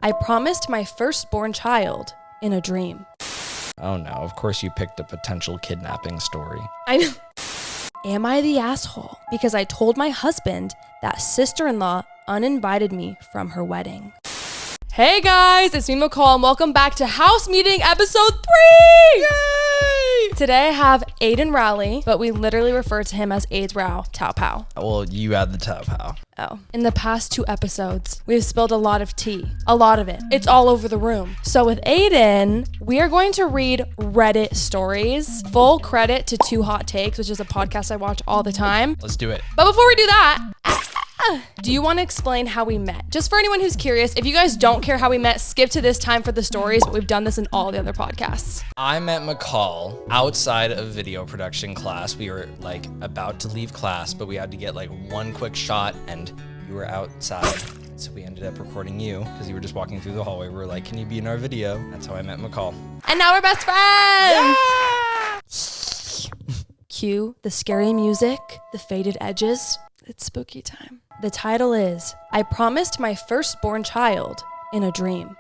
I promised my firstborn child in a dream. Oh no, of course you picked a potential kidnapping story. I know. Am I the asshole? Because I told my husband that sister-in-law uninvited me from her wedding. Hey guys, it's me, McCall, and welcome back to House Meeting episode 3! Yay! Today I have Aidan Rowley, but we literally refer to him as Aids Row Tao Pow. Well, you had the Tao Pow. Oh. In the past 2 episodes, we've spilled a lot of tea. A lot of it. It's all over the room. So with Aidan, we are going to read Reddit stories. Full credit to 2 Hot Takes, which is a podcast I watch all the time. Let's do it. But before we do that, do you want to explain how we met? Just for anyone who's curious, if you guys don't care how we met, skip to this time for the stories. We've done this in all the other podcasts. I met McCall outside of video production class. We were like about to leave class, but we had to get like one quick shot and you were outside. So we ended up recording you because you were just walking through the hallway. We were like, can you be in our video? That's how I met McCall. And now we're best friends! Yeah! Cue the scary music, the faded edges. It's spooky time. The title is, I promised my firstborn child in a dream.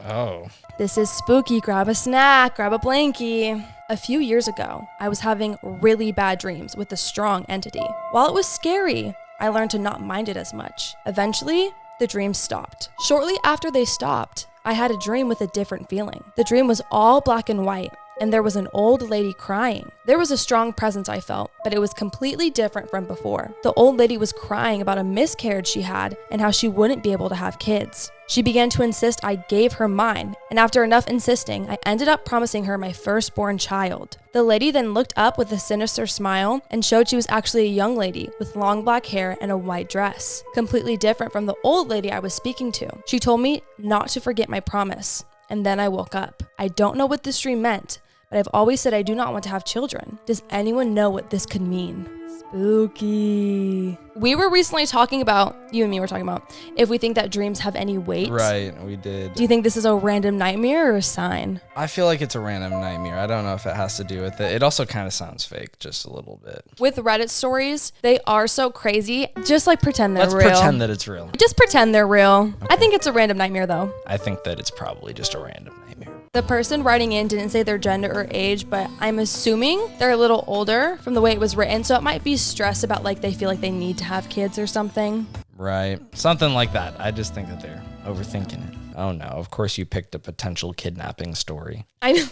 Oh. This is spooky. Grab a snack, grab a blankie. A few years ago, I was having really bad dreams with a strong entity. While it was scary, I learned to not mind it as much. Eventually, the dreams stopped. Shortly after they stopped, I had a dream with a different feeling. The dream was all black and white, and there was an old lady crying. There was a strong presence I felt, but it was completely different from before. The old lady was crying about a miscarriage she had and how she wouldn't be able to have kids. She began to insist I gave her mine, and after enough insisting, I ended up promising her my firstborn child. The lady then looked up with a sinister smile and showed she was actually a young lady with long black hair and a white dress, completely different from the old lady I was speaking to. She told me not to forget my promise, and then I woke up. I don't know what this dream meant, but I've always said I do not want to have children. Does anyone know what this could mean? Spooky. We were recently talking about, you and me were talking about, if we think that dreams have any weight. Right, we did. Do you think this is a random nightmare or a sign? I feel like it's a random nightmare. I don't know if it has to do with it. It also kind of sounds fake, just a little bit. With Reddit stories, they are so crazy. Just like pretend they're real. Let's pretend that it's real. Just pretend they're real. Okay. I think it's a random nightmare though. I think that it's probably just a random nightmare. The person writing in didn't say their gender or age, but I'm assuming they're a little older from the way it was written, so it might be stress about like they feel like they need to have kids or something. Right. Something like that. I just think that they're overthinking it. Oh no, of course you picked a potential kidnapping story. I know.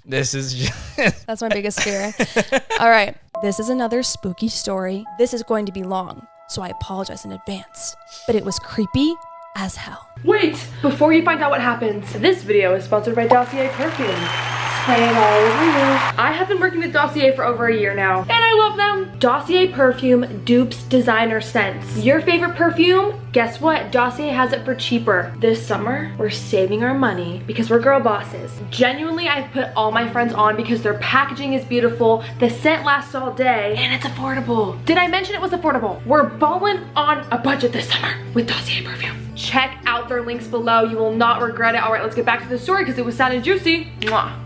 This is just... That's my biggest fear. All right. This is another spooky story. This is going to be long, so I apologize in advance. But it was creepy as hell. Wait! Before you find out what happens, this video is sponsored by Dossier Perfume. Spray it all over you. I have been working with Dossier for over a year now, and I love them. Dossier Perfume dupes designer scents. Your favorite perfume? Guess what? Dossier has it for cheaper. This summer, we're saving our money because we're girl bosses. Genuinely, I've put all my friends on because their packaging is beautiful, the scent lasts all day, and it's affordable. Did I mention it was affordable? We're balling on a budget this summer with Dossier Perfume. Check out their links below. You will not regret it. All right, let's get back to the story because it was sad and juicy. Mwah.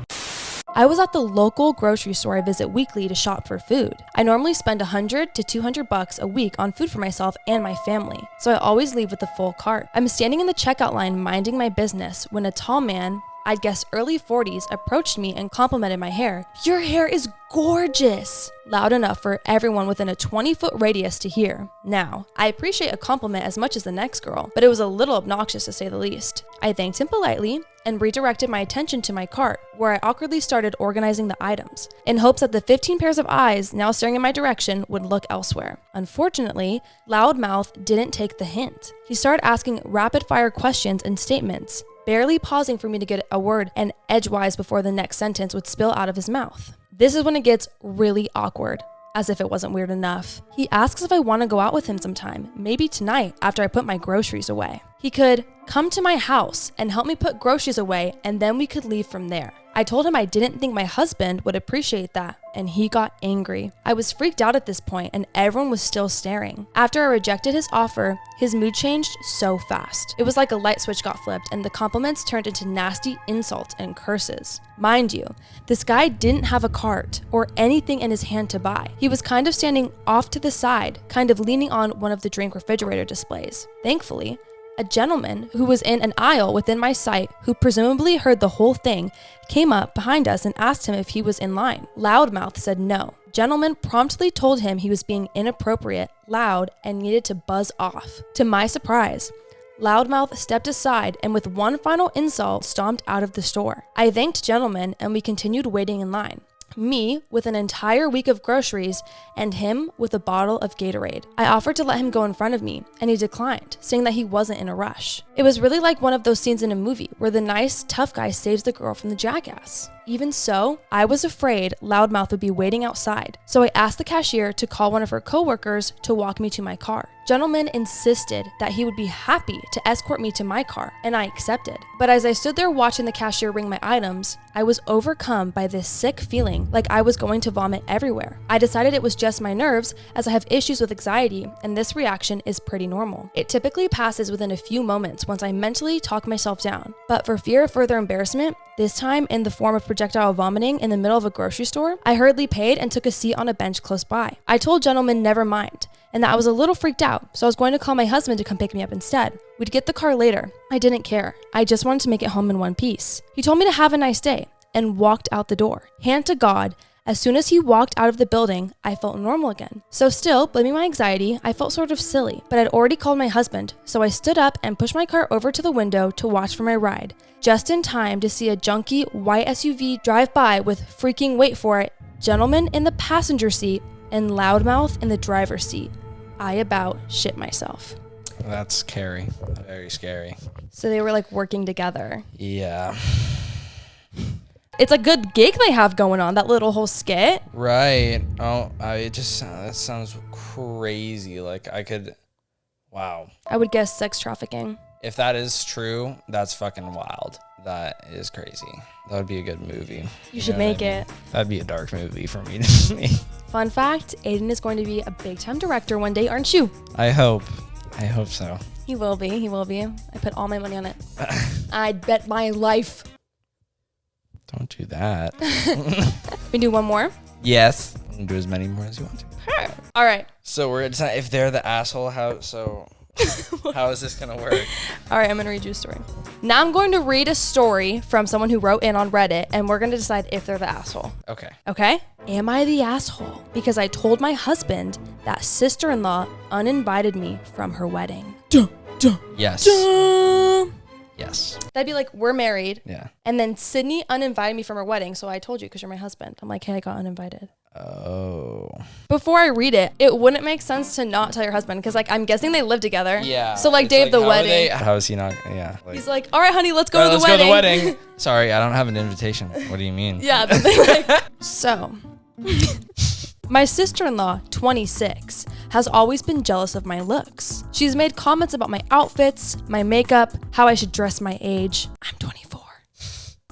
I was at the local grocery store I visit weekly to shop for food. I normally spend $100 to $200 a week on food for myself and my family, so I always leave with a full cart. I'm standing in the checkout line minding my business when a tall man, I'd guess early 40s, approached me and complimented my hair. "Your hair is gorgeous!" Loud enough for everyone within a 20-foot radius to hear. Now, I appreciate a compliment as much as the next girl, but it was a little obnoxious to say the least. I thanked him politely and redirected my attention to my cart, where I awkwardly started organizing the items, in hopes that the 15 pairs of eyes now staring in my direction would look elsewhere. Unfortunately, Loudmouth didn't take the hint. He started asking rapid-fire questions and statements, barely pausing for me to get a word and edgewise before the next sentence would spill out of his mouth. This is when it gets really awkward, as if it wasn't weird enough. He asks if I want to go out with him sometime, maybe tonight after I put my groceries away. He could come to my house and help me put groceries away, and then we could leave from there. I told him I didn't think my husband would appreciate that, and he got angry. I was freaked out at this point, and everyone was still staring. After I rejected his offer, his mood changed so fast. It was like a light switch got flipped, and the compliments turned into nasty insults and curses. Mind you, this guy didn't have a cart or anything in his hand to buy. He was kind of standing off to the side, kind of leaning on one of the drink refrigerator displays. Thankfully, A gentleman who was in an aisle within my sight, who presumably heard the whole thing, came up behind us and asked him if he was in line. Loudmouth said no. Gentleman promptly told him he was being inappropriate, loud, and needed to buzz off. To my surprise, Loudmouth stepped aside and with one final insult stomped out of the store. I thanked gentleman and we continued waiting in line. Me with an entire week of groceries and him with a bottle of Gatorade. I offered to let him go in front of me and he declined, saying that he wasn't in a rush. It was really like one of those scenes in a movie where the nice, tough guy saves the girl from the jackass. Even so, I was afraid Loudmouth would be waiting outside, so I asked the cashier to call one of her coworkers to walk me to my car. Gentleman insisted that he would be happy to escort me to my car, and I accepted. But as I stood there watching the cashier ring my items, I was overcome by this sick feeling like I was going to vomit everywhere. I decided it was just my nerves, as I have issues with anxiety, and this reaction is pretty normal. It typically passes within a few moments once I mentally talk myself down. But for fear of further embarrassment, this time in the form of projectile vomiting in the middle of a grocery store, I hurriedly paid and took a seat on a bench close by. I told gentleman never mind, and that I was a little freaked out, so I was going to call my husband to come pick me up instead. We'd get the car later. I didn't care. I just wanted to make it home in one piece. He told me to have a nice day and walked out the door. Hand to God, as soon as he walked out of the building, I felt normal again. So still, blaming my anxiety, I felt sort of silly, but I'd already called my husband, so I stood up and pushed my car over to the window to watch for my ride, just in time to see a junky white SUV drive by with freaking, wait for it, gentleman in the passenger seat and Loudmouth in the driver's seat. I about shit myself. That's scary. Very scary. So they were like working together. Yeah. It's a good gig they have going on, that little whole skit. Right. Oh, that sounds crazy. Like wow. I would guess sex trafficking. If that is true, that's fucking wild. That is crazy. That would be a good movie. You should make it. That'd be a dark movie for me to make. Fun fact, Aidan is going to be a big time director one day, aren't you? I hope so. He will be. I put all my money on it. I'd bet my life. Don't do that. We do one more? Yes. You can do as many more as you want to. All right. So if they're the asshole, how is this going to work? All right, I'm going to read you a story. Now I'm going to read a story from someone who wrote in on Reddit, and we're going to decide if they're the asshole. Okay? Am I the asshole because I told my husband that sister-in-law uninvited me from her wedding? Yes. Yes. That'd be like, we're married. Yeah. And then Sydney uninvited me from her wedding, so I told you because you're my husband. I'm like, hey, I got uninvited. Oh. Before I read it, it wouldn't make sense to not tell your husband because, like, I'm guessing they live together. Yeah. So, like, day of the wedding. How is he not? Yeah. He's like, all right, honey, let's go to the wedding. wedding. Let's go to the wedding. Sorry, I don't have an invitation. What do you mean? Yeah. So, my sister-in-law, 26, has always been jealous of my looks. She's made comments about my outfits, my makeup, how I should dress my age. I'm 24.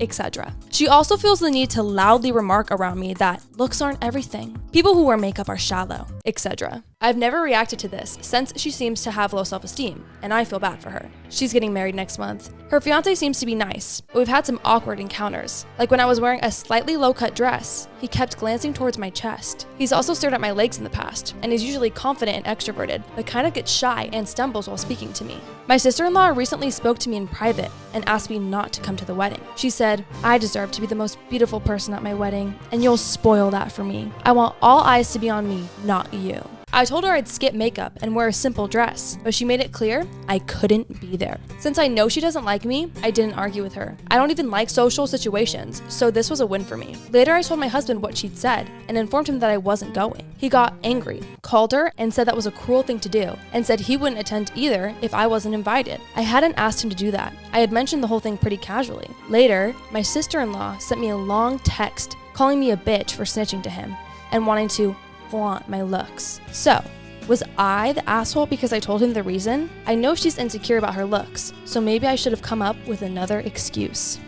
Etc. She also feels the need to loudly remark around me that looks aren't everything. People who wear makeup are shallow, etc. I've never reacted to this since she seems to have low self-esteem, and I feel bad for her. She's getting married next month. Her fiance seems to be nice, but we've had some awkward encounters. Like when I was wearing a slightly low-cut dress, he kept glancing towards my chest. He's also stared at my legs in the past, and he's usually confident and extroverted, but kind of gets shy and stumbles while speaking to me. My sister-in-law recently spoke to me in private and asked me not to come to the wedding. She said, I deserve to be the most beautiful person at my wedding, and you'll spoil that for me. I want all eyes to be on me, not you. I told her I'd skip makeup and wear a simple dress, but she made it clear I couldn't be there. Since I know she doesn't like me, I didn't argue with her. I don't even like social situations, so this was a win for me. Later, I told my husband what she'd said and informed him that I wasn't going. He got angry, called her, and said that was a cruel thing to do, and said he wouldn't attend either if I wasn't invited. I hadn't asked him to do that. I had mentioned the whole thing pretty casually. Later, my sister-in-law sent me a long text calling me a bitch for snitching to him and wanting to flaunt my looks. So, was I the asshole because I told him the reason? I know she's insecure about her looks, so maybe I should have come up with another excuse.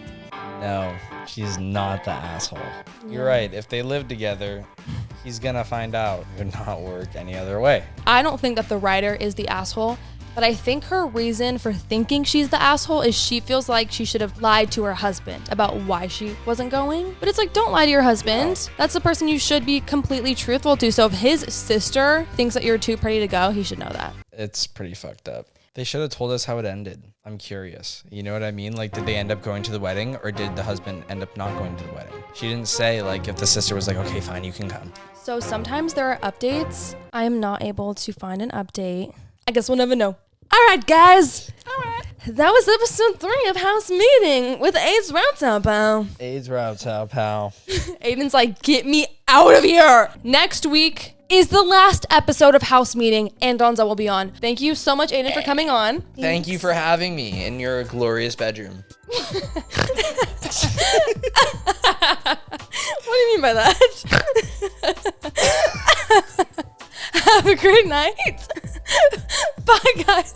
No, she's not the asshole. You're right. If they live together, he's gonna find out. It would not work any other way. I don't think that the writer is the asshole, but I think her reason for thinking she's the asshole is she feels like she should have lied to her husband about why she wasn't going. But it's like, don't lie to your husband. That's the person you should be completely truthful to. So if his sister thinks that you're too pretty to go, he should know that. It's pretty fucked up. They should have told us how it ended. I'm curious. You know what I mean? Like, did they end up going to the wedding, or did the husband end up not going to the wedding? She didn't say, like, if the sister was like, okay, fine, you can come. So sometimes there are updates. I am not able to find an update. I guess we'll never know. All right, guys. All right. That was episode 3 of House Meeting with Aiden's Route Pal. AIDS routes out, pal. Aiden's like, get me out of here. Next week is the last episode of House Meeting, and Donza will be on. Thank you so much, Aiden, for coming on. Thank you for having me in your glorious bedroom. What do you mean by that? Have a great night. Bye, guys.